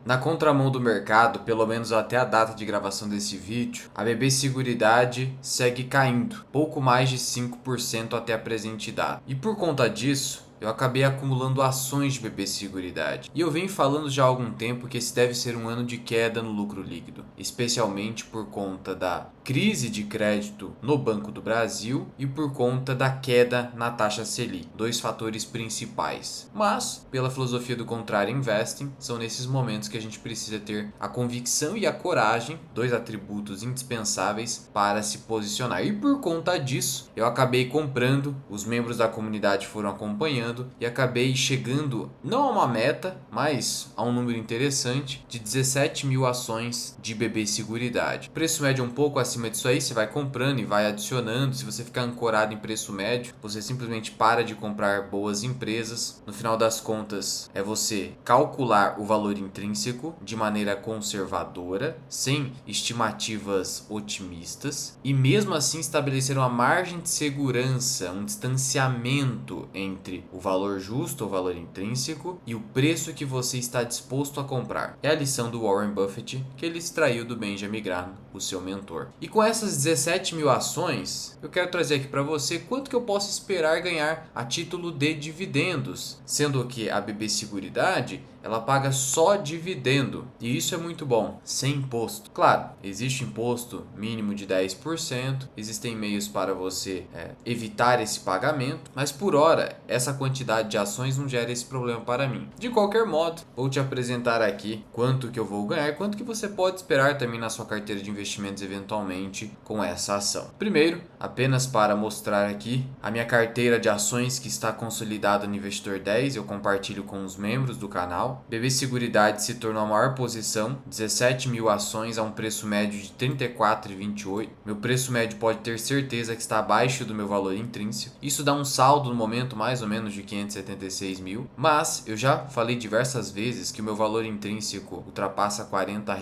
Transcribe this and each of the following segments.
Na contramão do mercado, pelo menos até a data de gravação desse vídeo, a BB Seguridade segue caindo, pouco mais de 5% até a presente data. E por conta disso, eu acabei acumulando ações de BB Seguridade. E eu venho falando já há algum tempo que esse deve ser um ano de queda no lucro líquido, especialmente por conta da crise de crédito no Banco do Brasil e por conta da queda na taxa Selic, dois fatores principais. Mas, pela filosofia do Contrário Investing, são nesses momentos que a gente precisa ter a convicção e a coragem, dois atributos indispensáveis para se posicionar. E por conta disso, eu acabei comprando, os membros da comunidade foram acompanhando e acabei chegando não a uma meta, mas a um número interessante de 17 mil ações de BB Seguridade. O preço médio é um pouco acima disso aí, você vai comprando e vai adicionando. Se você ficar ancorado em preço médio, você simplesmente para de comprar boas empresas. No final das contas, é você calcular o valor intrínseco de maneira conservadora, sem estimativas otimistas, e mesmo assim estabelecer uma margem de segurança, um distanciamento entre o valor justo ou valor intrínseco e o preço que você está disposto a comprar. É a lição do Warren Buffett que ele extraiu do Benjamin Graham, o seu mentor. E com essas 17 mil ações, eu quero trazer aqui para você quanto que eu posso esperar ganhar a título de dividendos, sendo que a BB Seguridade ela paga só dividendo, e isso é muito bom, sem imposto. Claro, existe imposto mínimo de 10%, existem meios para você evitar esse pagamento, mas por hora, essa quantidade de ações não gera esse problema para mim. De qualquer modo, vou te apresentar aqui quanto que eu vou ganhar, quanto que você pode esperar também na sua carteira de investimentos eventualmente com essa ação. Primeiro, apenas para mostrar aqui a minha carteira de ações que está consolidada no Investidor 10, eu compartilho com os membros do canal. BB Seguridade se tornou a maior posição, 17 mil ações a um preço médio de R$ 34,28. Meu preço médio pode ter certeza que está abaixo do meu valor intrínseco. Isso dá um saldo no momento mais ou menos de 576 mil, mas eu já falei diversas vezes que o meu valor intrínseco ultrapassa R$ 40,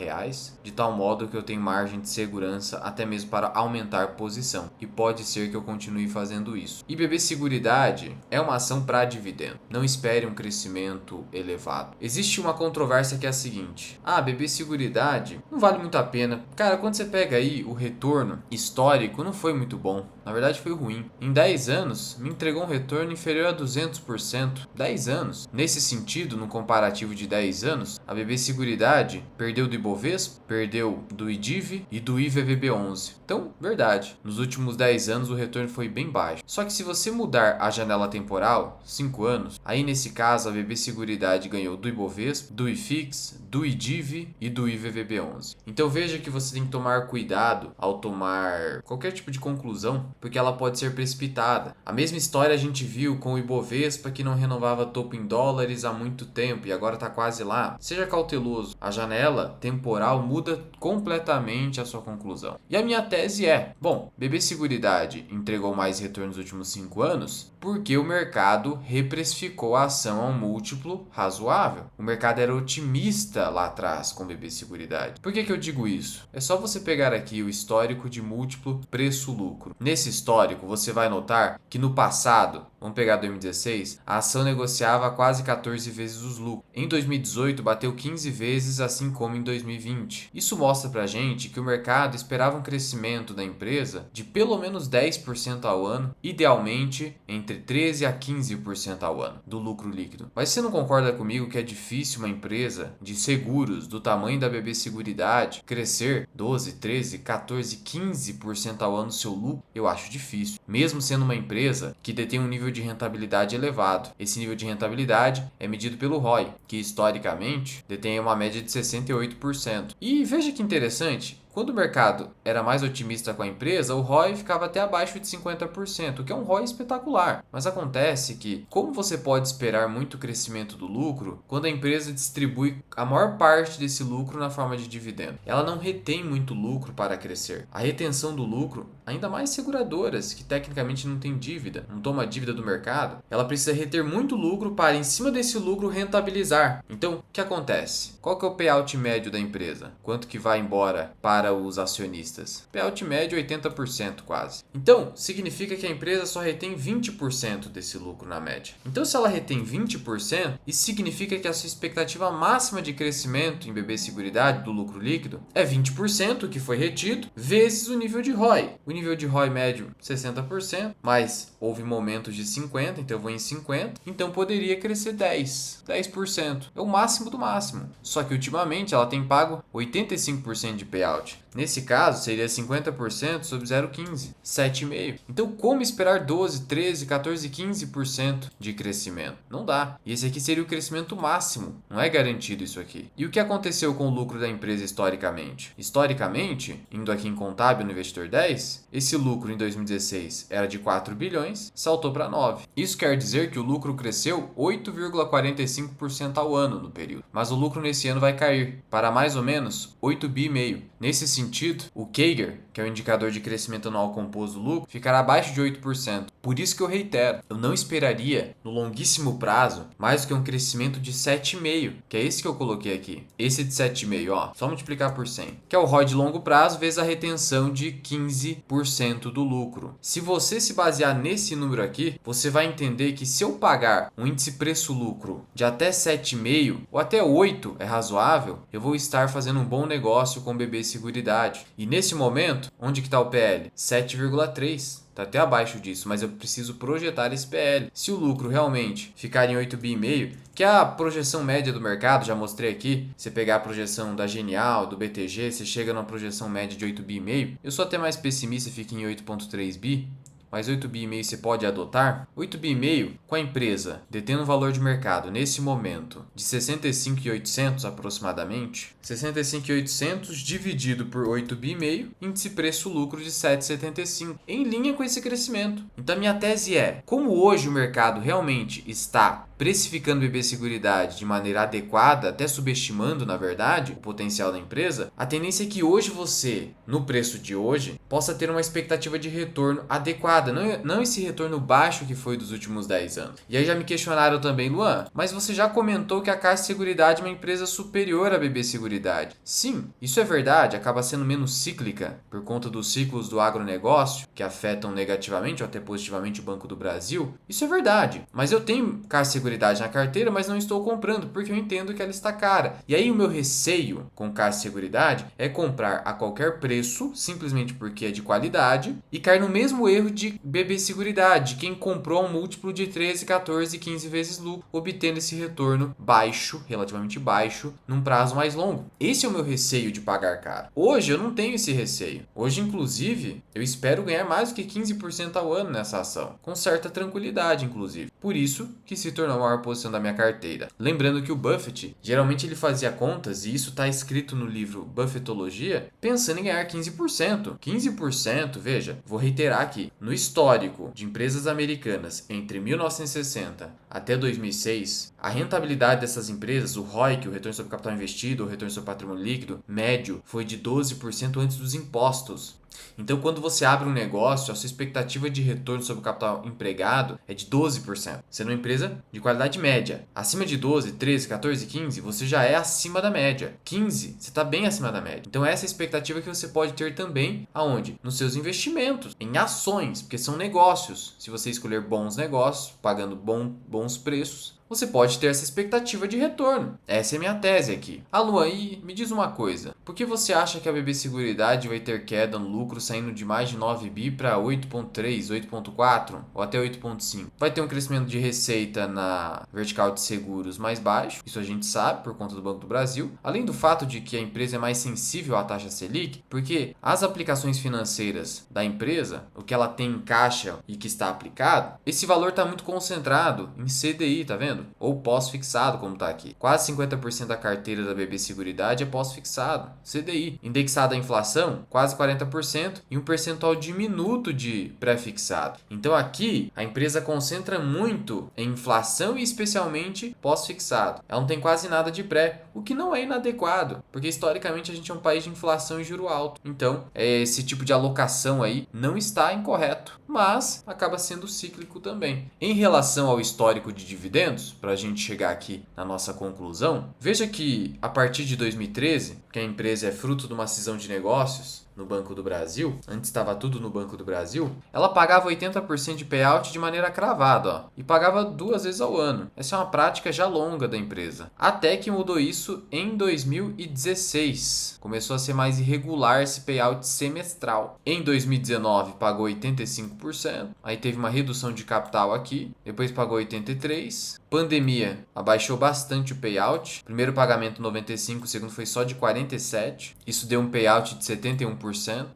de tal modo que eu tenho margem de segurança até mesmo para aumentar posição, e pode ser que eu continue fazendo isso. E BB Seguridade é uma ação para dividendo, não espere um crescimento elevado. Existe uma controvérsia que é a seguinte: BB Seguridade não vale muito a pena. Cara, quando você pega aí o retorno histórico, não foi muito bom. Na verdade foi ruim. Em 10 anos, me entregou um retorno inferior a 200%. 10 anos. Nesse sentido, no comparativo de 10 anos, a BB Seguridade perdeu do Ibovespa, perdeu do IDIV e do IVVB11. Então, verdade. Nos últimos 10 anos o retorno foi bem baixo. Só que se você mudar a janela temporal, 5 anos, aí nesse caso a BB Seguridade ganhou do Ibovespa, do IFIX, do IDIV e do IVVB11. Então veja que você tem que tomar cuidado ao tomar qualquer tipo de conclusão, porque ela pode ser precipitada. A mesma história a gente viu com o Ibovespa, que não renovava topo em dólares há muito tempo e agora está quase lá. Seja cauteloso, a janela temporal muda completamente a sua conclusão. E a minha tese é, BB Seguridade entregou mais retorno nos últimos 5 anos porque o mercado reprecificou a ação a um múltiplo razoável. O mercado era otimista lá atrás com BB Seguridade. Por que eu digo isso? É só você pegar aqui o histórico de múltiplo preço-lucro. Nesse histórico, você vai notar que no passado, vamos pegar 2016, a ação negociava quase 14 vezes os lucros. Em 2018, bateu 15 vezes, assim como em 2020. Isso mostra pra gente que o mercado esperava um crescimento da empresa de pelo menos 10% ao ano, idealmente entre 13% a 15% ao ano, do lucro líquido. Mas você não concorda comigo que é difícil uma empresa de seguros do tamanho da BB Seguridade crescer 12, 13, 14, 15% ao ano seu lucro? Eu acho difícil, mesmo sendo uma empresa que detém um nível de rentabilidade elevado. Esse nível de rentabilidade é medido pelo ROI, que historicamente detém uma média de 68%. E veja que interessante, quando o mercado era mais otimista com a empresa, o ROI ficava até abaixo de 50%, o que é um ROI espetacular. Mas acontece que, como você pode esperar muito crescimento do lucro, quando a empresa distribui a maior parte desse lucro na forma de dividendo, ela não retém muito lucro para crescer. A retenção do lucro, ainda mais seguradoras, que tecnicamente não tem dívida, não toma dívida do mercado, ela precisa reter muito lucro para, em cima desse lucro, rentabilizar. Então, o que acontece? Qual que é o payout médio da empresa? Quanto que vai embora para para os acionistas. Payout médio 80% quase. Então, significa que a empresa só retém 20% desse lucro na média. Então, se ela retém 20%, isso significa que a sua expectativa máxima de crescimento em BB Seguridade do lucro líquido é 20% que foi retido, vezes o nível de ROI. O nível de ROI médio 60%, mas houve momentos de 50%, então eu vou em 50%, então poderia crescer 10%. É o máximo do máximo. Só que ultimamente ela tem pago 85% de payout. Nesse caso, seria 50% sobre 0,15, 7,5%. Então, como esperar 12, 13, 14, 15% de crescimento? Não dá. E esse aqui seria o crescimento máximo. Não é garantido isso aqui. E o que aconteceu com o lucro da empresa historicamente? Historicamente, indo aqui em contábil no Investidor 10, esse lucro em 2016 era de 4 bilhões, saltou para 9. Isso quer dizer que o lucro cresceu 8,45% ao ano no período. Mas o lucro nesse ano vai cair para mais ou menos 8,5 bi. Nesse sentido, o CAGR, que é o indicador de crescimento anual composto do lucro, ficará abaixo de 8%. Por isso que eu reitero, eu não esperaria, no longuíssimo prazo, mais do que um crescimento de 7,5%, que é esse que eu coloquei aqui. Esse de 7,5%, ó, só multiplicar por 100, que é o ROI de longo prazo vezes a retenção de 15% do lucro. Se você se basear nesse número aqui, você vai entender que se eu pagar um índice preço-lucro de até 7,5% ou até 8% é razoável, eu vou estar fazendo um bom negócio com o BB Seguridade. E nesse momento, onde que está o PL? 7,3%. Está até abaixo disso, mas eu preciso projetar esse PL. Se o lucro realmente ficar em 8,5 bi, que é a projeção média do mercado, já mostrei aqui, você pegar a projeção da Genial, do BTG, você chega numa projeção média de 8,5 bi. Eu sou até mais pessimista, fica em 8,3 bi. Mas 8,5 bi você pode adotar? 8,5 bi com a empresa detendo um valor de mercado nesse momento de 65.800 aproximadamente, 65.800 dividido por 8,5 bi, índice preço-lucro de 7,75, em linha com esse crescimento. Então a minha tese é, como hoje o mercado realmente está precificando BB Seguridade de maneira adequada, até subestimando, na verdade, o potencial da empresa, a tendência é que hoje você, no preço de hoje, possa ter uma expectativa de retorno adequada, não esse retorno baixo que foi dos últimos 10 anos. E aí já me questionaram também, Luan, mas você já comentou que a Caixa Seguridade é uma empresa superior à BB Seguridade. Sim, isso é verdade, acaba sendo menos cíclica por conta dos ciclos do agronegócio, que afetam negativamente ou até positivamente o Banco do Brasil. Isso é verdade, mas eu tenho Caixa Seguridade na carteira, mas não estou comprando, porque eu entendo que ela está cara. E aí o meu receio com Caixa Seguridade é comprar a qualquer preço, simplesmente porque é de qualidade, e cair no mesmo erro de BB Seguridade, quem comprou um múltiplo de 13, 14, 15 vezes lucro, obtendo esse retorno baixo, relativamente baixo, num prazo mais longo. Esse é o meu receio de pagar caro. Hoje eu não tenho esse receio. Hoje, inclusive, eu espero ganhar mais do que 15% ao ano nessa ação, com certa tranquilidade, inclusive. Por isso que se tornou a maior posição da minha carteira. Lembrando que o Buffett, geralmente ele fazia contas, e isso está escrito no livro Buffettologia, pensando em ganhar 15%. 15%, veja, vou reiterar aqui, no histórico de empresas americanas entre 1960 até 2006, a rentabilidade dessas empresas, o ROIC, o retorno sobre capital investido, o retorno sobre patrimônio líquido, médio, foi de 12% antes dos impostos. Então, quando você abre um negócio, a sua expectativa de retorno sobre o capital empregado é de 12%, sendo uma empresa de qualidade média. Acima de 12, 13, 14, 15, você já é acima da média. 15, você está bem acima da média. Então, essa é a expectativa que você pode ter também, aonde? Nos seus investimentos, em ações, porque são negócios. Se você escolher bons negócios, pagando bons preços, você pode ter essa expectativa de retorno. Essa é a minha tese aqui. Alô, aí, me diz uma coisa. Por que você acha que a BB Seguridade vai ter queda no lucro saindo de mais de 9 bi para 8,3, 8,4 ou até 8,5? Vai ter um crescimento de receita na vertical de seguros mais baixo. Isso a gente sabe por conta do Banco do Brasil. Além do fato de que a empresa é mais sensível à taxa Selic, porque as aplicações financeiras da empresa, o que ela tem em caixa e que está aplicado, esse valor está muito concentrado em CDI, tá vendo? Ou pós-fixado, como está aqui. Quase 50% da carteira da BB Seguridade é pós-fixado, CDI. Indexado à inflação, quase 40% e um percentual diminuto de pré-fixado. Então aqui, a empresa concentra muito em inflação e especialmente pós-fixado. Ela não tem quase nada de pré, o que não é inadequado, porque historicamente a gente é um país de inflação e juro alto. Então, esse tipo de alocação aí não está incorreto, mas acaba sendo cíclico também. Em relação ao histórico de dividendos, números para a gente chegar aqui na nossa conclusão, veja que a partir de 2013, que a empresa é fruto de uma cisão de negócios no Banco do Brasil, antes estava tudo no Banco do Brasil, ela pagava 80% de payout de maneira cravada, ó, e pagava 2 vezes ao ano. Essa é uma prática já longa da empresa. Até que mudou isso em 2016. Começou a ser mais irregular esse payout semestral. Em 2019 pagou 85%, aí teve uma redução de capital aqui, depois pagou 83%. Pandemia abaixou bastante o payout. Primeiro pagamento 95%, o segundo foi só de 47%. Isso deu um payout de 71%.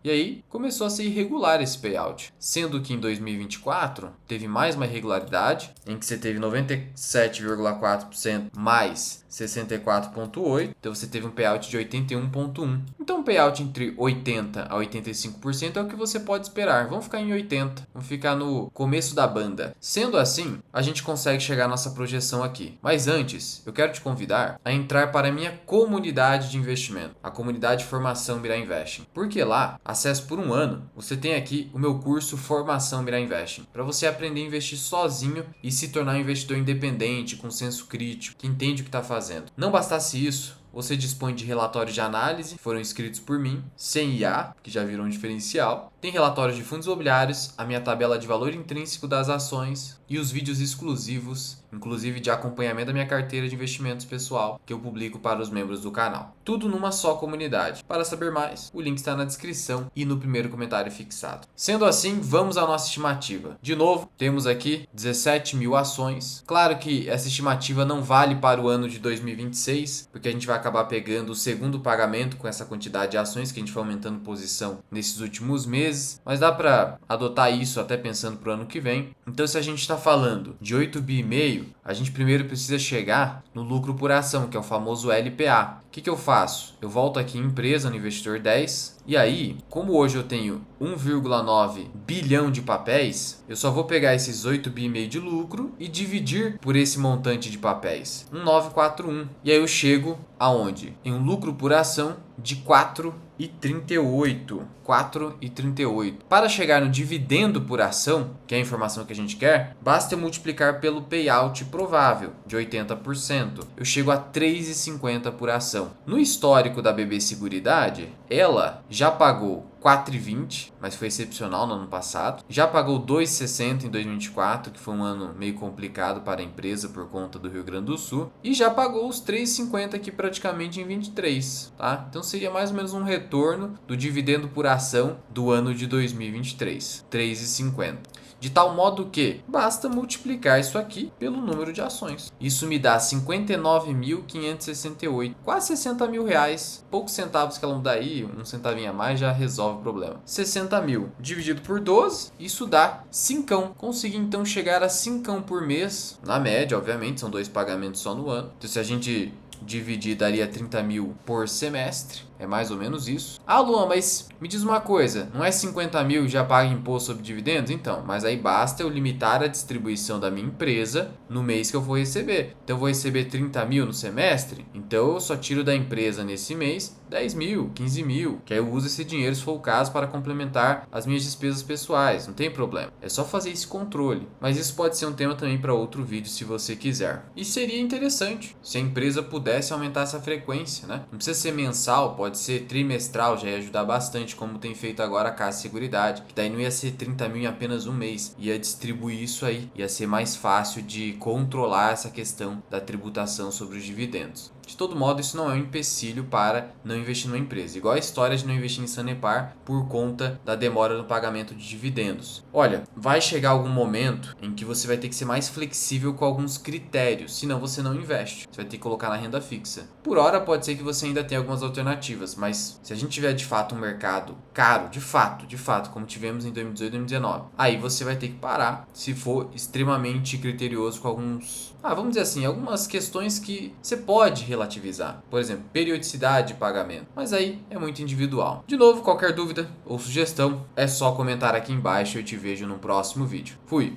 E aí começou a ser irregular esse payout. Sendo que em 2024 teve mais uma irregularidade, em que você teve 97,4% mais 64,8%. Então você teve um payout de 81,1%. Então um payout entre 80% a 85% é o que você pode esperar. Vamos ficar em 80%. Vamos ficar no começo da banda. Sendo assim, a gente consegue chegar à nossa projeção aqui. Mas antes, eu quero te convidar a entrar para a minha comunidade de investimento, a comunidade Formação Mirai Investing. Porque lá, acesso por 1 ano, você tem aqui o meu curso Formação Mirai Investing, para você aprender a investir sozinho e se tornar um investidor independente, com senso crítico, que entende o que está fazendo. Não bastasse isso, você dispõe de relatórios de análise, que foram escritos por mim, sem IA, que já virou um diferencial. Tem relatórios de fundos imobiliários, a minha tabela de valor intrínseco das ações e os vídeos exclusivos, inclusive de acompanhamento da minha carteira de investimentos pessoal, que eu publico para os membros do canal. Tudo numa só comunidade. Para saber mais, o link está na descrição e no primeiro comentário fixado. Sendo assim, vamos à nossa estimativa. De novo, temos aqui 17 mil ações. Claro que essa estimativa não vale para o ano de 2026, porque a gente vai acabar pegando o segundo pagamento com essa quantidade de ações que a gente foi aumentando posição nesses últimos meses, mas dá para adotar isso até pensando para o ano que vem. Então, se a gente está falando de 8,5 bi, a gente primeiro precisa chegar no lucro por ação, que é o famoso LPA. O que eu faço? Eu volto aqui em empresa, no investidor 10, e aí, como hoje eu tenho 1,9 bilhão de papéis, eu só vou pegar esses 8,5 bi de lucro e dividir por esse montante de papéis, 1,941. E aí eu chego aonde? Em um lucro por ação de 4,38. 4,38. Para chegar no dividendo por ação, que é a informação que a gente quer, basta eu multiplicar pelo payout provável, de 80%. Eu chego a 3,50 por ação. No histórico da BB Seguridade, ela já pagou 4,20, mas foi excepcional no ano passado. Já pagou 2,60 em 2024, que foi um ano meio complicado para a empresa por conta do Rio Grande do Sul. E já pagou os 3,50 aqui praticamente em 23, tá? Então seria mais ou menos um retorno do dividendo por ação do ano de 2023, 3,50. De tal modo que basta multiplicar isso aqui pelo número de ações. Isso me dá 59.568, quase 60 mil reais. Poucos centavos que ela muda aí, um centavinho a mais já resolve o problema. 60 mil dividido por 12, isso dá 5. Consegui então chegar a 5 por mês. Na média, obviamente, são 2 pagamentos só no ano. Então se a gente dividir, daria 30 mil por semestre. É mais ou menos isso. Ah, Luan, mas me diz uma coisa, não é 50 mil e já paga imposto sobre dividendos? Então, mas aí basta eu limitar a distribuição da minha empresa no mês que eu vou receber. Então eu vou receber 30 mil no semestre, então eu só tiro da empresa nesse mês 10 mil, 15 mil, que aí eu uso esse dinheiro, se for o caso, para complementar as minhas despesas pessoais, não tem problema. É só fazer esse controle. Mas isso pode ser um tema também para outro vídeo, se você quiser. E seria interessante se a empresa pudesse aumentar essa frequência, né? Não precisa ser mensal, pode ser trimestral, já ia ajudar bastante, como tem feito agora a Caixa Seguridade, que daí não ia ser 30 mil em apenas um mês, ia distribuir isso aí, ia ser mais fácil de controlar essa questão da tributação sobre os dividendos. De todo modo, isso não é um empecilho para não investir numa empresa. Igual a história de não investir em Sanepar por conta da demora no pagamento de dividendos. Olha, vai chegar algum momento em que você vai ter que ser mais flexível com alguns critérios, senão você não investe. Você vai ter que colocar na renda fixa. Por hora, pode ser que você ainda tenha algumas alternativas, mas se a gente tiver de fato um mercado caro, de fato, como tivemos em 2018 e 2019, aí você vai ter que parar se for extremamente criterioso com alguns, vamos dizer assim, algumas questões que você pode relativizar. Por exemplo, periodicidade de pagamento. Mas aí é muito individual. De novo, qualquer dúvida ou sugestão, é só comentar aqui embaixo e eu te vejo no próximo vídeo. Fui!